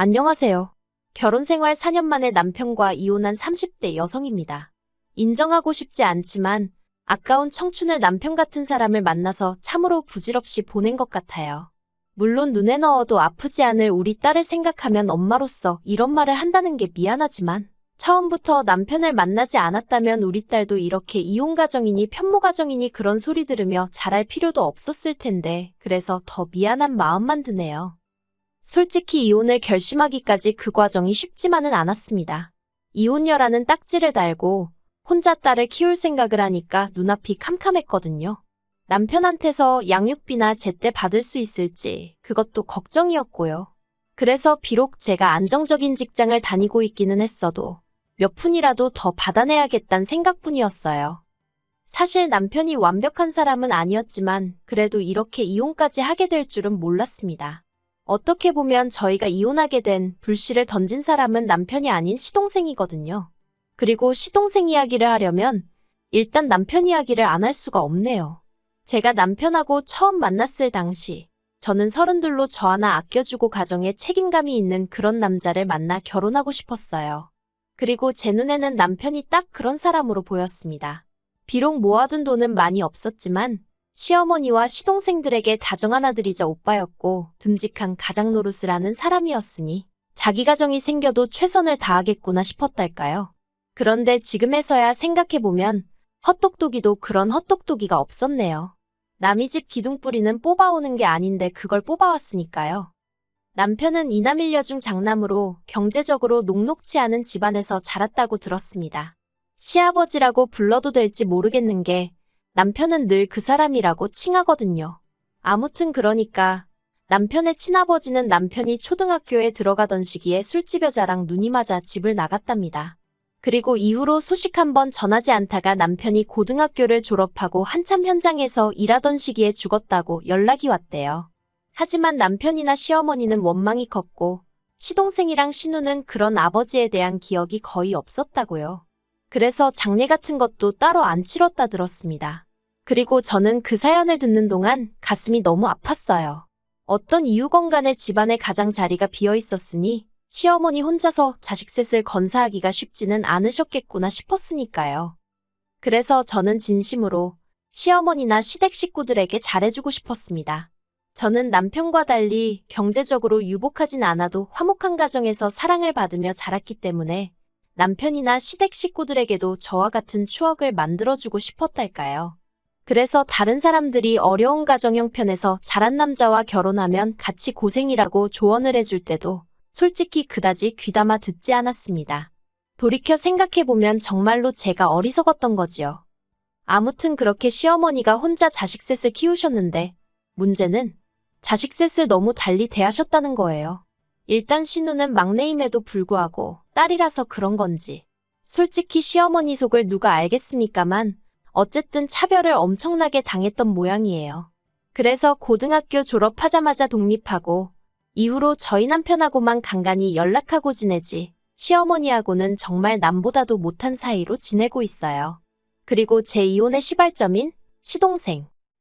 안녕하세요. 결혼생활 4년 만에 남편과 이혼한 30대 여성입니다. 인정하고 싶지 않지만 아까운 청춘을 남편 같은 사람을 만나서 참으로 부질없이 보낸 것 같아요. 물론 눈에 넣어도 아프지 않을 우리 딸을 생각하면 엄마로서 이런 말을 한다는 게 미안하지만 처음부터 남편을 만나지 않았다면 우리 딸도 이렇게 이혼 가정이니 편모 가정이니 그런 소리 들으며 자랄 필요도 없었을 텐데 그래서 더 미안한 마음만 드네요. 솔직히 이혼을 결심하기까지 그 과정이 쉽지만은 않았습니다. 이혼녀라는 딱지를 달고 혼자 딸을 키울 생각을 하니까 눈앞이 캄캄했거든요. 남편한테서 양육비나 제때 받을 수 있을지 그것도 걱정이었고요. 그래서 비록 제가 안정적인 직장을 다니고 있기는 했어도 몇 푼이라도 더 받아내야겠다는 생각뿐이었어요. 사실 남편이 완벽한 사람은 아니었지만 그래도 이렇게 이혼까지 하게 될 줄은 몰랐습니다. 어떻게 보면 저희가 이혼하게 된 불씨를 던진 사람은 남편이 아닌 시동생이거든요. 그리고 시동생 이야기를 하려면 일단 남편 이야기를 안 할 수가 없네요. 제가 남편하고 처음 만났을 당시 저는 32로 저 하나 아껴주고 가정에 책임감이 있는 그런 남자를 만나 결혼하고 싶었어요. 그리고 제 눈에는 남편이 딱 그런 사람으로 보였습니다. 비록 모아둔 돈은 많이 없었지만 시어머니와 시동생들에게 다정한 아들이자 오빠였고 듬직한 가장 노릇을 하는 사람이었으니 자기 가정이 생겨도 최선을 다하겠구나 싶었달까요. 그런데 지금에서야 생각해보면 헛똑똑이도 그런 헛똑똑이가 없었네요. 남의 집 기둥뿌리는 뽑아오는 게 아닌데 그걸 뽑아왔으니까요. 남편은 이남 일녀 중 장남으로 경제적으로 녹록치 않은 집안에서 자랐다고 들었습니다. 시아버지라고 불러도 될지 모르겠는 게 남편은 늘 그 사람이라고 칭하거든요. 아무튼 그러니까 남편의 친아버지는 남편이 초등학교에 들어가던 시기에 술집 여자랑 눈이 맞아 집을 나갔답니다. 그리고 이후로 소식 한번 전하지 않다가 남편이 고등학교를 졸업하고 한참 현장에서 일하던 시기에 죽었다고 연락이 왔대요. 하지만 남편이나 시어머니는 원망이 컸고 시동생이랑 신우는 그런 아버지에 대한 기억이 거의 없었다고요. 그래서 장례 같은 것도 따로 안 치렀다 들었습니다. 그리고 저는 그 사연을 듣는 동안 가슴이 너무 아팠어요. 어떤 이유건 간에 집안에 가장 자리가 비어 있었으니 시어머니 혼자서 자식 셋을 건사하기가 쉽지는 않으셨겠구나 싶었으니까요. 그래서 저는 진심으로 시어머니나 시댁 식구들에게 잘해주고 싶었습니다. 저는 남편과 달리 경제적으로 유복하진 않아도 화목한 가정에서 사랑을 받으며 자랐기 때문에 남편이나 시댁 식구들에게도 저와 같은 추억을 만들어주고 싶었달까요. 그래서 다른 사람들이 어려운 가정 형편에서 자란 남자와 결혼하면 같이 고생이라고 조언을 해줄 때도 솔직히 그다지 귀담아 듣지 않았습니다. 돌이켜 생각해보면 정말로 제가 어리석었던 거지요. 아무튼 그렇게 시어머니가 혼자 자식 셋을 키우셨는데 문제는 자식 셋을 너무 달리 대하셨다는 거예요. 일단 신우는 막내임에도 불구하고 딸이라서 그런 건지 솔직히 시어머니 속을 누가 알겠습니까만 어쨌든 차별을 엄청나게 당했던 모양이에요. 그래서 고등학교 졸업하자마자 독립하고 이후로 저희 남편하고만 간간히 연락하고 지내지 시어머니하고는 정말 남보다도 못한 사이로 지내고 있어요. 그리고 제 이혼의 시발점인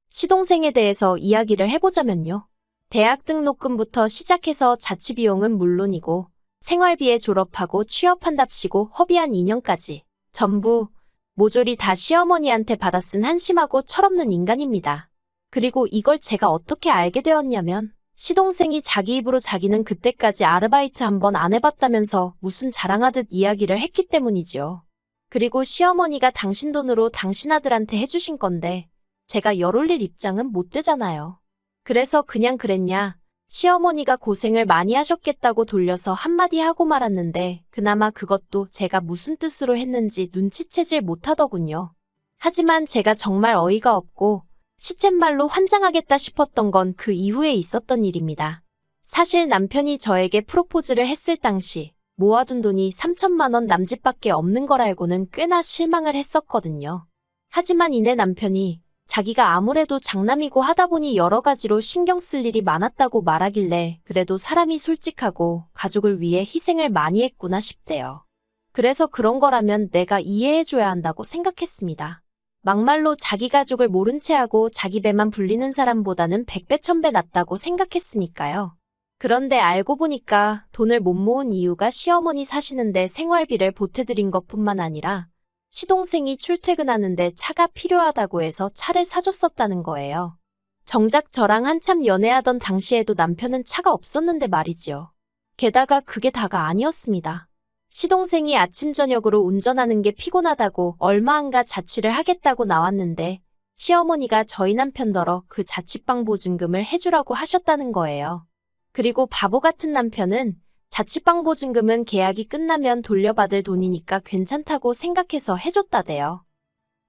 시동생에 대해서 이야기를 해보자면요. 대학 등록금부터 시작해서 자취비용은 물론이고 생활비에 졸업하고 취업한답시고 허비한 2년까지 전부 모조리 다 시어머니한테 받아 쓴 한심하고 철없는 인간입니다. 그리고 이걸 제가 어떻게 알게 되었냐면 시동생이 자기 입으로 자기는 그때까지 아르바이트 한 번 안 해봤다면서 무슨 자랑하듯 이야기를 했기 때문이지요. 그리고 시어머니가 당신 돈으로 당신 아들한테 해주신 건데 제가 열 올릴 입장은 못 되잖아요. 그래서 그냥 그랬냐, 시어머니가 고생을 많이 하셨겠다고 돌려서 한마디 하고 말았는데 그나마 그것도 제가 무슨 뜻으로 했는지 눈치채질 못하더군요. 하지만 제가 정말 어이가 없고 시쳇말로 환장하겠다 싶었던 건 그 이후에 있었던 일입니다. 사실 남편이 저에게 프로포즈를 했을 당시 모아둔 돈이 3천만 원 남짓밖에 없는 걸 알고는 꽤나 실망을 했었거든요. 하지만 이내 남편이 자기가 아무래도 장남이고 하다 보니 여러 가지로 신경 쓸 일이 많았다고 말하길래 그래도 사람이 솔직하고 가족을 위해 희생을 많이 했구나 싶대요. 그래서 그런 거라면 내가 이해해줘야 한다고 생각했습니다. 막말로 자기 가족을 모른 채 하고 자기 배만 불리는 사람보다는 100배 1000배 낫다고 생각했으니까요. 그런데 알고 보니까 돈을 못 모은 이유가 시어머니 사시는데 생활비를 보태드린 것뿐만 아니라 시동생이 출퇴근하는데 차가 필요하다고 해서 차를 사줬었다는 거예요. 정작 저랑 한참 연애하던 당시에도 남편은 차가 없었는데 말이지요. 게다가 그게 다가 아니었습니다. 시동생이 아침 저녁으로 운전하는 게 피곤하다고 얼마 안가 자취를 하겠다고 나왔는데 시어머니가 저희 남편더러 그 자취방 보증금을 해주라고 하셨다는 거예요. 그리고 바보 같은 남편은 자취방 보증금은 계약이 끝나면 돌려받을 돈이니까 괜찮다고 생각해서 해줬다대요.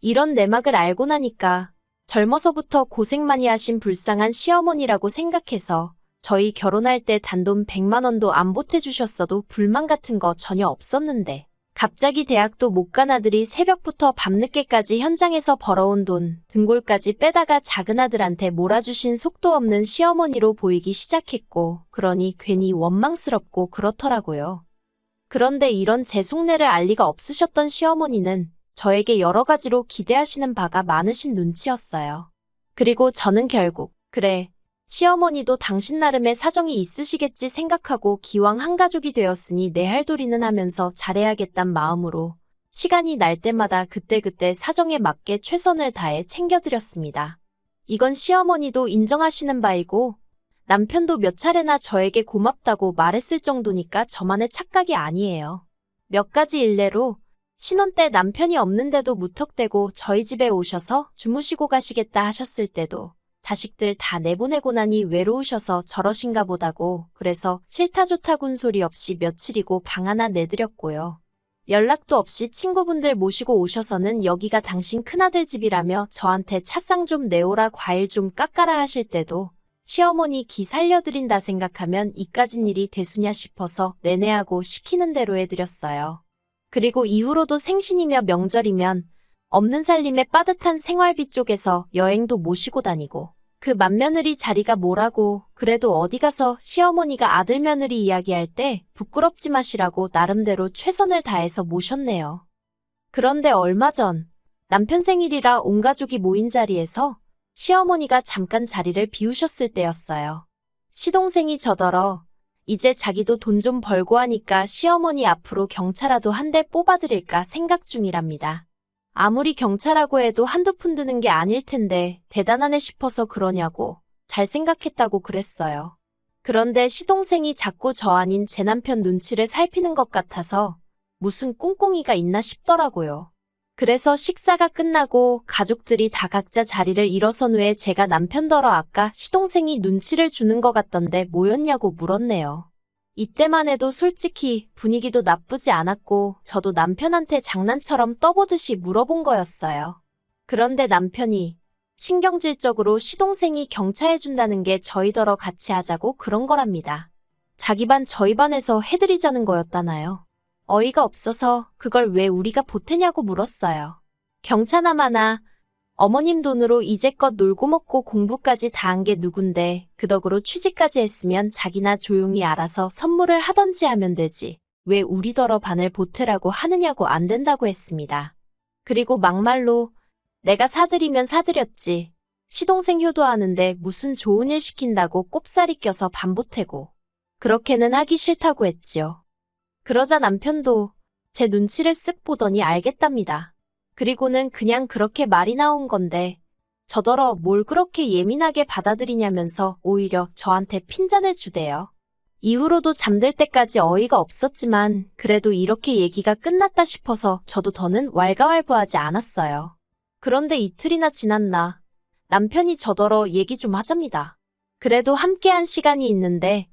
이런 내막을 알고 나니까 젊어서부터 고생 많이 하신 불쌍한 시어머니라고 생각해서 저희 결혼할 때 단돈 100만 원도 안 보태주셨어도 불만 같은 거 전혀 없었는데 갑자기 대학도 못 간 아들이 새벽부터 밤늦게까지 현장에서 벌어온 돈 등골까지 빼다가 작은 아들한테 몰아주신 속도 없는 시어머니로 보이기 시작했고 그러니 괜히 원망스럽고 그렇더라고요. 그런데 이런 제 속내를 알 리가 없으셨던 시어머니는 저에게 여러 가지로 기대하시는 바가 많으신 눈치였어요. 그리고 저는 결국 그래, 시어머니도 당신 나름의 사정이 있으시겠지 생각하고 기왕 한 가족이 되었으니 내 할 도리는 하면서 잘해야겠단 마음으로 시간이 날 때마다 그때그때 사정에 맞게 최선을 다해 챙겨드렸습니다. 이건 시어머니도 인정하시는 바이고 남편도 몇 차례나 저에게 고맙다고 말했을 정도니까 저만의 착각이 아니에요. 몇 가지 일례로 신혼 때 남편이 없는데도 무턱대고 저희 집에 오셔서 주무시고 가시겠다 하셨을 때도 자식들 다 내보내고 나니 외로우셔서 저러신가 보다고 그래서 싫다 좋다 군소리 없이 며칠이고 방 하나 내드렸고요. 연락도 없이 친구분들 모시고 오셔서는 여기가 당신 큰아들 집이라며 저한테 차상 좀 내오라 과일 좀 깎아라 하실 때도 시어머니 기 살려드린다 생각하면 이까진 일이 대수냐 싶어서 내내하고 시키는 대로 해드렸어요. 그리고 이후로도 생신이며 명절이면 없는 살림에 빠듯한 생활비 쪽에서 여행도 모시고 다니고 그 맏며느리 자리가 뭐라고 그래도 어디 가서 시어머니가 아들 며느리 이야기할 때 부끄럽지 마시라고 나름대로 최선을 다해서 모셨네요. 그런데 얼마 전 남편 생일이라 온 가족이 모인 자리에서 시어머니가 잠깐 자리를 비우셨을 때였어요. 시동생이 저더러 이제 자기도 돈 좀 벌고 하니까 시어머니 앞으로 경차라도 한 대 뽑아드릴까 생각 중이랍니다. 아무리 경차라고 해도 한두 푼 드는 게 아닐 텐데 대단하네 싶어서 그러냐고 잘 생각했다고 그랬어요. 그런데 시동생이 자꾸 저 아닌 제 남편 눈치를 살피는 것 같아서 무슨 꿍꿍이가 있나 싶더라고요. 그래서 식사가 끝나고 가족들이 다 각자 자리를 일어선 후에 제가 남편더러 아까 시동생이 눈치를 주는 것 같던데 뭐였냐고 물었네요. 이때만 해도 솔직히 분위기도 나쁘지 않았고 저도 남편한테 장난처럼 떠보듯이 물어본 거였어요. 그런데 남편이 신경질적으로 시동생이 경차해준다는 게 저희더러 같이 하자고 그런 거랍니다. 자기 반 저희 반에서 해드리자는 거였다나요? 어이가 없어서 그걸 왜 우리가 보태냐고 물었어요. 경차나마나 어머님 돈으로 이제껏 놀고 먹고 공부까지 다 한 게 누군데 그 덕으로 취직까지 했으면 자기나 조용히 알아서 선물을 하던지 하면 되지. 왜 우리더러 반을 보태라고 하느냐고 안 된다고 했습니다. 그리고 막말로 내가 사드리면 사드렸지. 시동생 효도하는데 무슨 좋은 일 시킨다고 꼽사리 껴서 반 보태고. 그렇게는 하기 싫다고 했지요. 그러자 남편도 제 눈치를 쓱 보더니 알겠답니다. 그리고는 그냥 그렇게 말이 나온 건데 저더러 뭘 그렇게 예민하게 받아들이냐면서 오히려 저한테 핀잔을 주대요. 이후로도 잠들 때까지 어이가 없었지만 그래도 이렇게 얘기가 끝났다 싶어서 저도 더는 왈가왈부하지 않았어요. 그런데 이틀이나 지났나 남편이 저더러 얘기 좀 하잡니다. 그래도 함께한 시간이 있는데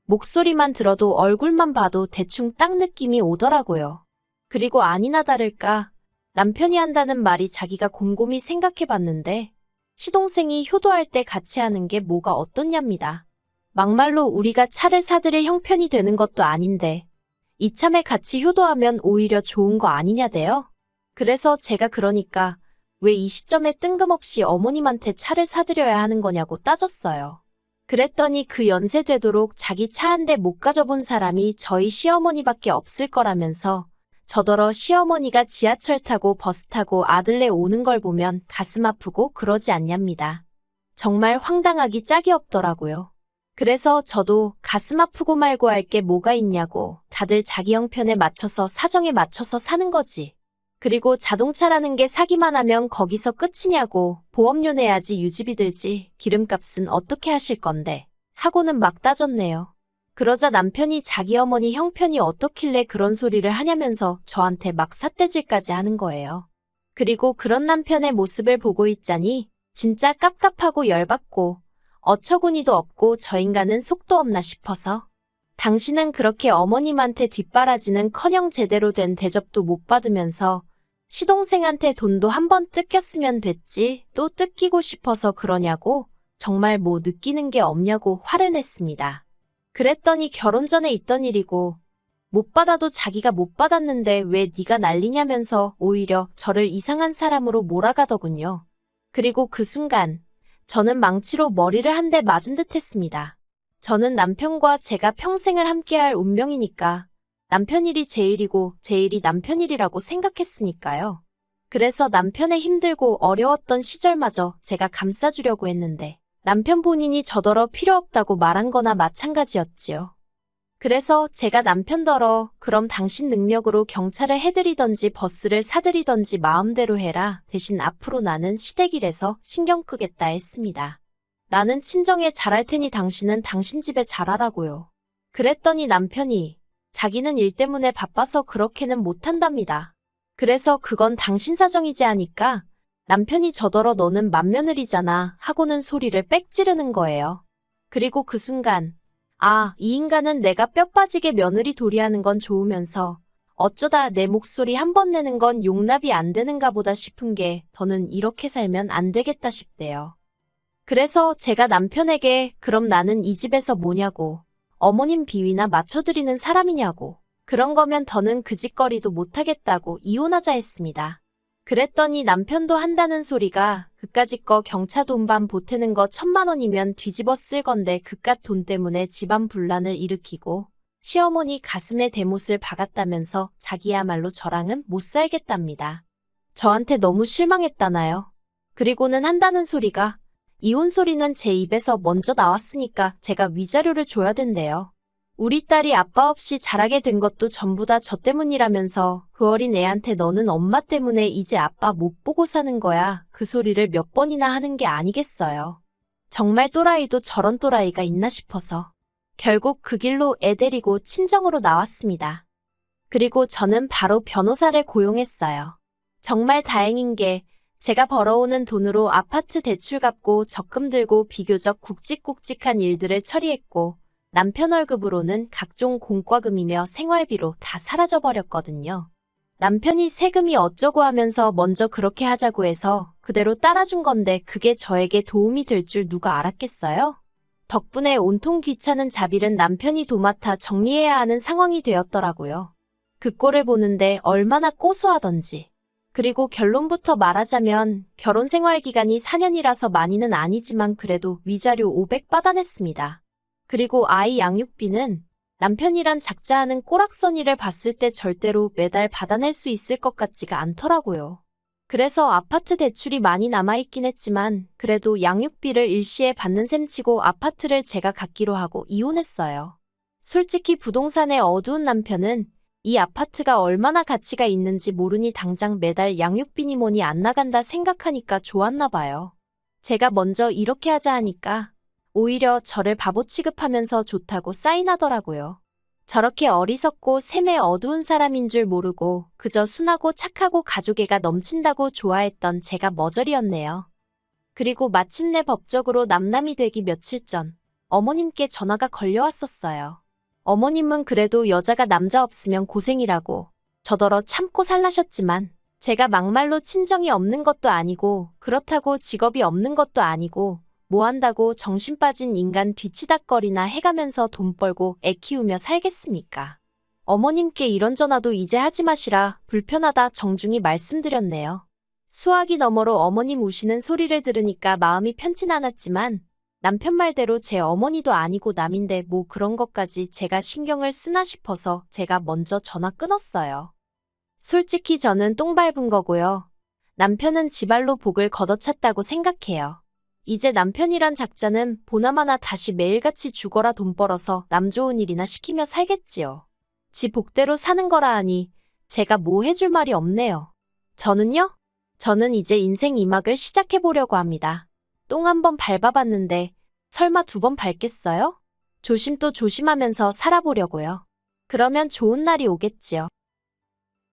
목소리만 들어도 얼굴만 봐도 대충 딱 느낌이 오더라고요. 그리고 아니나 다를까 남편이 한다는 말이 자기가 곰곰이 생각해봤는데 시동생이 효도할 때 같이 하는 게 뭐가 어떻냐입니다. 막말로 우리가 차를 사드릴 형편이 되는 것도 아닌데 이참에 같이 효도하면 오히려 좋은 거 아니냐대요. 그래서 제가 그러니까 왜 이 시점에 뜬금없이 어머님한테 차를 사드려야 하는 거냐고 따졌어요. 그랬더니 그 연세 되도록 자기 차 한 대 못 가져본 사람이 저희 시어머니밖에 없을 거라면서 저더러 시어머니가 지하철 타고 버스 타고 아들네 오는 걸 보면 가슴 아프고 그러지 않냐입니다. 정말 황당하기 짝이 없더라고요. 그래서 저도 가슴 아프고 말고 할 게 뭐가 있냐고, 다들 자기 형편에 맞춰서 사정에 맞춰서 사는 거지. 그리고 자동차라는 게 사기만 하면 거기서 끝이냐고, 보험료 내야지 유지비 들지, 기름값은 어떻게 하실 건데 하고는 막 따졌네요. 그러자 남편이 자기 어머니 형편이 어떻길래 그런 소리를 하냐면서 저한테 막 삿대질까지 하는 거예요. 그리고 그런 남편의 모습을 보고 있자니 진짜 깝깝하고 열받고 어처구니도 없고 저 인간은 속도 없나 싶어서, 당신은 그렇게 어머님한테 뒷바라지는커녕 제대로 된 대접도 못 받으면서 시동생한테 돈도 한 번 뜯겼으면 됐지 또 뜯기고 싶어서 그러냐고, 정말 뭐 느끼는 게 없냐고 화를 냈습니다. 그랬더니 결혼 전에 있던 일이고 못 받아도 자기가 못 받았는데 왜 네가 난리냐면서 오히려 저를 이상한 사람으로 몰아가더군요. 그리고 그 순간 저는 망치로 머리를 한 대 맞은 듯 했습니다. 저는 남편과 제가 평생을 함께할 운명이니까 남편 일이 제 일이고 제 일이 남편 일이라고 생각했으니까요. 그래서 남편의 힘들고 어려웠던 시절마저 제가 감싸주려고 했는데 남편 본인이 저더러 필요 없다고 말한 거나 마찬가지였지요. 그래서 제가 남편더러 그럼 당신 능력으로 경찰을 해드리던지 버스를 사드리던지 마음대로 해라. 대신 앞으로 나는 시댁일에서 신경 끄겠다 했습니다. 나는 친정에 잘할 테니 당신은 당신 집에 잘하라고요. 그랬더니 남편이 자기는 일 때문에 바빠서 그렇게는 못한답니다. 그래서 그건 당신 사정이지 하니까 남편이 저더러 너는 맏며느리잖아 하고는 소리를 빽 지르는 거예요. 그리고 그 순간 아, 이 인간은 내가 뼈 빠지게 며느리 도리하는 건 좋으면서 어쩌다 내 목소리 한 번 내는 건 용납이 안 되는가 보다 싶은 게 더는 이렇게 살면 안 되겠다 싶대요. 그래서 제가 남편에게 그럼 나는 이 집에서 뭐냐고, 어머님 비위나 맞춰드리는 사람이냐고, 그런 거면 더는 그 짓거리도 못하겠다고 이혼하자 했습니다. 그랬더니 남편도 한다는 소리가 그까짓 거 경차 돈반 보태는 거 1,000만 원이면 뒤집어 쓸 건데 그깟 돈 때문에 집안 분란을 일으키고 시어머니 가슴에 대못을 박았다면서 자기야말로 저랑은 못 살겠답니다. 저한테 너무 실망했다나요. 그리고는 한다는 소리가 이혼 소리는 제 입에서 먼저 나왔으니까 제가 위자료를 줘야 된대요. 우리 딸이 아빠 없이 자라게 된 것도 전부 다 저 때문이라면서 그 어린 애한테 너는 엄마 때문에 이제 아빠 못 보고 사는 거야. 그 소리를 몇 번이나 하는 게 아니겠어요. 정말 또라이도 저런 또라이가 있나 싶어서 결국 그 길로 애 데리고 친정으로 나왔습니다. 그리고 저는 바로 변호사를 고용했어요. 정말 다행인 게 제가 벌어오는 돈으로 아파트 대출 갚고 적금 들고 비교적 굵직굵직한 일들을 처리했고 남편 월급으로는 각종 공과금이며 생활비로 다 사라져버렸거든요. 남편이 세금이 어쩌고 하면서 먼저 그렇게 하자고 해서 그대로 따라준 건데 그게 저에게 도움이 될 줄 누가 알았겠어요? 덕분에 온통 귀찮은 자비는 남편이 도맡아 정리해야 하는 상황이 되었더라고요. 그 꼴을 보는데 얼마나 고소하던지. 그리고 결론부터 말하자면 결혼 생활 기간이 4년이라서 많이는 아니지만 그래도 위자료 500 받아냈습니다. 그리고 아이 양육비는 남편이란 작자하는 꼬락서니를 봤을 때 절대로 매달 받아낼 수 있을 것 같지가 않더라고요. 그래서 아파트 대출이 많이 남아있긴 했지만 그래도 양육비를 일시에 받는 셈치고 아파트를 제가 갖기로 하고 이혼했어요. 솔직히 부동산의 어두운 남편은 이 아파트가 얼마나 가치가 있는지 모르니 당장 매달 양육비니 뭐니 안 나간다 생각하니까 좋았나 봐요. 제가 먼저 이렇게 하자 하니까 오히려 저를 바보 취급하면서 좋다고 사인하더라고요. 저렇게 어리석고 셈에 어두운 사람인 줄 모르고 그저 순하고 착하고 가족애가 넘친다고 좋아했던 제가 머저리였네요. 그리고 마침내 법적으로 남남이 되기 며칠 전 어머님께 전화가 걸려왔었어요. 어머님은 그래도 여자가 남자 없으면 고생이라고 저더러 참고 살라셨지만 제가 막말로 친정이 없는 것도 아니고 그렇다고 직업이 없는 것도 아니고 뭐 한다고 정신 빠진 인간 뒤치다꺼리나 해가면서 돈 벌고 애 키우며 살겠습니까? 어머님께 이런 전화도 이제 하지 마시라 불편하다 정중히 말씀드렸네요. 수화기 너머로 어머님 우시는 소리를 들으니까 마음이 편치 않았지만 남편 말대로 제 어머니도 아니고 남인데 뭐 그런 것까지 제가 신경을 쓰나 싶어서 제가 먼저 전화 끊었어요. 솔직히 저는 똥 밟은 거고요. 남편은 지발로 복을 걷어찼다고 생각해요. 이제 남편이란 작자는 보나마나 다시 매일같이 죽어라 돈 벌어서 남 좋은 일이나 시키며 살겠지요. 지 복대로 사는 거라 하니 제가 뭐 해줄 말이 없네요. 저는 이제 인생 2막을 시작해보려고 합니다. 똥 한 번 밟아봤는데 설마 2번 밟겠어요? 조심도 조심하면서 살아보려고요. 그러면 좋은 날이 오겠지요.